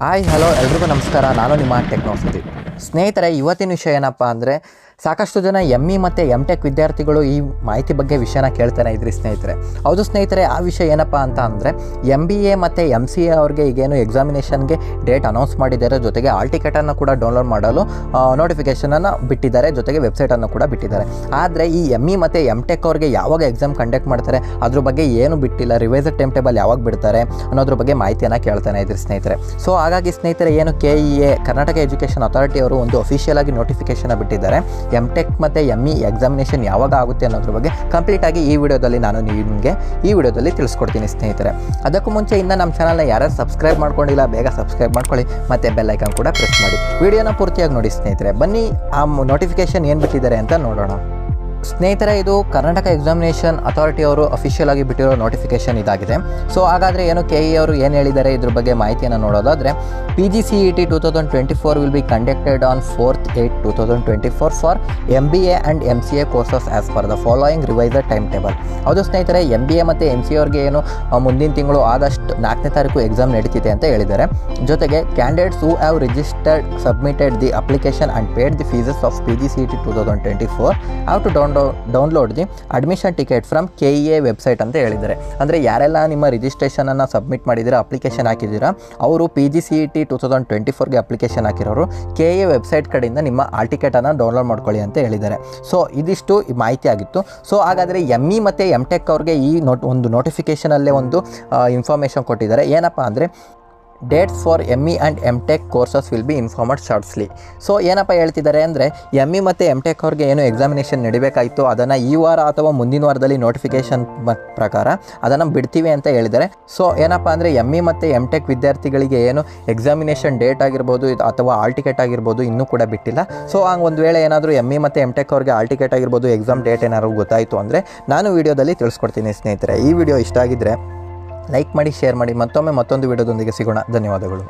Hi hello ಎಲ್ರಿಗೂ ನಮಸ್ಕಾರ. ನಾನು ನಿಮ್ಮ ಟೆಕ್ನಾಲಜಿ ಸ್ನೇಹಿತರೆ. ಇವತ್ತಿನ ವಿಷಯ ಏನಪ್ಪ ಅಂದರೆ, ಸಾಕಷ್ಟು ಜನ ME ಮತ್ತು MTech ವಿದ್ಯಾರ್ಥಿಗಳು ಈ ಮಾಹಿತಿ ಬಗ್ಗೆ ವಿಷಯನ ಕೇಳ್ತಾನೆ ಇದ್ರಿ ಸ್ನೇಹಿತರೆ. ಹೌದು ಸ್ನೇಹಿತರೆ, ಆ ವಿಷಯ ಏನಪ್ಪ ಅಂತ ಅಂದರೆ, MBA ಮತ್ತು MCA ಅವ್ರಿಗೆ ಈಗೇನು ಎಕ್ಸಾಮಿನೇಷನ್ಗೆ ಡೇಟ್ ಅನೌನ್ಸ್ ಮಾಡಿದ್ದಾರೆ, ಜೊತೆಗೆ ಆಲ್ ಟಿಕೆಟನ್ನು ಕೂಡ ಡೌನ್ಲೋಡ್ ಮಾಡಲು ನೋಟಿಫಿಕೇಷನನ್ನು ಬಿಟ್ಟಿದ್ದಾರೆ, ಜೊತೆಗೆ ವೆಬ್ಸೈಟನ್ನು ಕೂಡ ಬಿಟ್ಟಿದ್ದಾರೆ. ಆದರೆ ಈ ME ಮತ್ತು MTech ಅವ್ರಿಗೆ ಯಾವಾಗ ಎಕ್ಸಾಮ್ ಕಂಡಕ್ಟ್ ಮಾಡ್ತಾರೆ ಅದ್ರ ಬಗ್ಗೆ ಏನು ಬಿಟ್ಟಿಲ್ಲ, ರಿವೈಸ್ಡ್ ಟೈಮ್ ಟೇಬಲ್ ಯಾವಾಗ ಬಿಡ್ತಾರೆ ಅನ್ನೋದ್ರ ಬಗ್ಗೆ ಮಾಹಿತಿಯನ್ನು ಕೇಳ್ತಾನೆ ಇದ್ರಿ ಸ್ನೇಹಿತರೆ. ಸೊ ಹಾಗಾಗಿ ಸ್ನೇಹಿತರೆ, ಏನು KEA ಕರ್ನಾಟಕ ಎಜುಕೇಷನ್ ಅಥಾರಿಟಿ ಅವರು ಒಂದು ಅಫಿಷಿಯಲ್ ಆಗಿ ನೋಟಿಫಿಕೇಷನ್ ಬಿಟ್ಟಿದ್ದಾರೆ. MTech ಮತ್ತು ME ಎಕ್ಸಾಮಿನೇಷನ್ ಯಾವಾಗ ಆಗುತ್ತೆ ಅನ್ನೋದ್ರ ಬಗ್ಗೆ ಕಂಪ್ಲೀಟ್ ಆಗಿ ಈ ವಿಡಿಯೋದಲ್ಲಿ ನಾನು ನಿಮಗೆ ತಿಳಿಸ್ಕೊಡ್ತೀನಿ ಸ್ನೇಹಿತರೆ. ಅದಕ್ಕೂ ಮುಂಚೆ ಇನ್ನು ನಮ್ಮ ಚಾನಲ್ನ ಯಾರು ಸಬ್ಸ್ಕ್ರೈಬ್ ಮಾಡ್ಕೊಂಡಿಲ್ಲ, ಬೇಗ ಸಬ್ಸ್ಕ್ರೈಬ್ ಮಾಡ್ಕೊಳ್ಳಿ ಮತ್ತು ಬೆಲ್ ಐಕಾನ್ ಕೂಡ ಪ್ರೆಸ್ ಮಾಡಿ. ವಿಡಿಯೋನ ಪೂರ್ತಿಯಾಗಿ ನೋಡಿ ಸ್ನೇಹಿತರೆ. ಬನ್ನಿ ಆ ನೋಟಿಫಿಕೇಷನ್ ಏನು ಬಿಟ್ಟಿದ್ದಾರೆ ಅಂತ ನೋಡೋಣ. ಸ್ನೇಹಿತರೆ, ಇದು ಕರ್ನಾಟಕ ಎಕ್ಸಾಮಿನೇಷನ್ ಅಥಾರಿಟಿ ಅವರು ಅಫಿಷಿಯಲ್ ಆಗಿ ಬಿಟ್ಟಿರೋ ನೋಟಿಫಿಕೇಷನ್ ಇದಾಗಿದೆ. ಸೊ ಹಾಗಾದರೆ ಏನು KE ಅವರು ಏನು ಹೇಳಿದ್ದಾರೆ ಇದ್ರ ಬಗ್ಗೆ ಮಾಹಿತಿಯನ್ನು ನೋಡೋದಾದರೆ, PGCET 2024 will be conducted on 4th 8 2024 for MBA and MCA courses as per the following revised time table. ಹೌದು ಸ್ನೇಹಿತರೆ, MBA ಮತ್ತು MCA ಅವ್ರಿಗೆ ಏನು ಮುಂದಿನ ತಿಂಗಳು ಆಗಸ್ಟ್ 4ನೇ ತಾರೀಕು ಎಕ್ಸಾಮ್ ನಡೀತಿದೆ ಅಂತ ಹೇಳಿದ್ದಾರೆ. ಜೊತೆಗೆ candidates who have registered submitted the application and paid the fees of PGCET 2024 have to download the admission ticket from KEA website ಅಂತ ಹೇಳಿದ್ದಾರೆ. ಅಂದರೆ ಯಾರೆಲ್ಲ ನಿಮ್ಮ ರಿಜಿಸ್ಟ್ರೇಷನನ್ನು ಸಬ್ಮಿಟ್ ಮಾಡಿದ್ದೀರಾ, ಅಪ್ಲಿಕೇಶನ್ ಹಾಕಿದ್ದೀರಾ, ಅವರು PGCET 2024ಗೆ ಅಪ್ಲಿಕೇಶನ್ ಹಾಕಿರೋರು KEA ವೆಬ್ಸೈಟ್ ಕಡೆಯಿಂದ ನಿಮ್ಮ ಆಲ್ ಟಿಕೆಟನ್ನು ಡೌನ್ಲೋಡ್ ಮಾಡ್ಕೊಳ್ಳಿ ಅಂತ ಹೇಳಿದ್ದಾರೆ. ಸೊ ಇದಿಷ್ಟು ಮಾಹಿತಿ ಆಗಿತ್ತು. ಸೊ ಹಾಗಾದರೆ ME ಮತ್ತು MTech ಅವ್ರಿಗೆ ಈ ಒಂದು ನೋಟಿಫಿಕೇಷನಲ್ಲೇ ಒಂದು ಇನ್ಫಾರ್ಮೇಷನ್ ಕೊಟ್ಟಿದ್ದಾರೆ. ಏನಪ್ಪ ಅಂದರೆ, dates for ME and MTech courses will be informed shortly. So ಏನಪ್ಪ ಹೇಳ್ತಿದ್ದಾರೆ ಅಂದರೆ, ME ಮತ್ತು MTech ಅವ್ರಿಗೆ ಏನು ಎಕ್ಸಾಮಿನೇಷನ್ ನಡಿಬೇಕಾಯಿತು ಅದನ್ನು ಈ ವಾರ ಅಥವಾ ಮುಂದಿನ ವಾರದಲ್ಲಿ ನೋಟಿಫಿಕೇಷನ್ ಪ್ರಕಾರ ಅದನ್ನು ಬಿಡ್ತೀವಿ ಅಂತ ಹೇಳಿದ್ದಾರೆ. ಸೊ ಏನಪ್ಪ ಅಂದರೆ, ME ಮತ್ತು MTech ವಿದ್ಯಾರ್ಥಿಗಳಿಗೆ ಏನು ಎಕ್ಸಾಮಿನೇಷನ್ ಡೇಟ್ ಆಗಿರ್ಬೋದು ಅಥವಾ ಆಲ್ ಟಿಕೆಟ್ ಆಗಿರ್ಬೋದು ಇನ್ನೂ ಕೂಡ ಬಿಟ್ಟಿಲ್ಲ. ಸೊ ಹಂಗೆ ಒಂದು ವೇಳೆ ಏನಾದರೂ ME ಮತ್ತು MTech ಅವ್ರಿಗೆ ಆಲ್ ಟಿಕೆಟ್ ಆಗಿರ್ಬೋದು ಎಕ್ಸಾಮ್ ಡೇಟ್ ಏನಾದರೂ ಗೊತ್ತಾಯಿತು ಅಂದರೆ ನಾನು ವಿಡಿಯೋದಲ್ಲಿ ತಿಳಿಸ್ಕೊಡ್ತೀನಿ ಸ್ನೇಹಿತರೆ. ಈ ವಿಡಿಯೋ ಇಷ್ಟ ಆಗಿದ್ದರೆ ಲೈಕ್ ಮಾಡಿ, ಶೇರ್ ಮಾಡಿ. ಮತ್ತೊಂದು ವಿಡಿಯೋದೊಂದಿಗೆ ಸಿಗೋಣ. ಧನ್ಯವಾದಗಳು.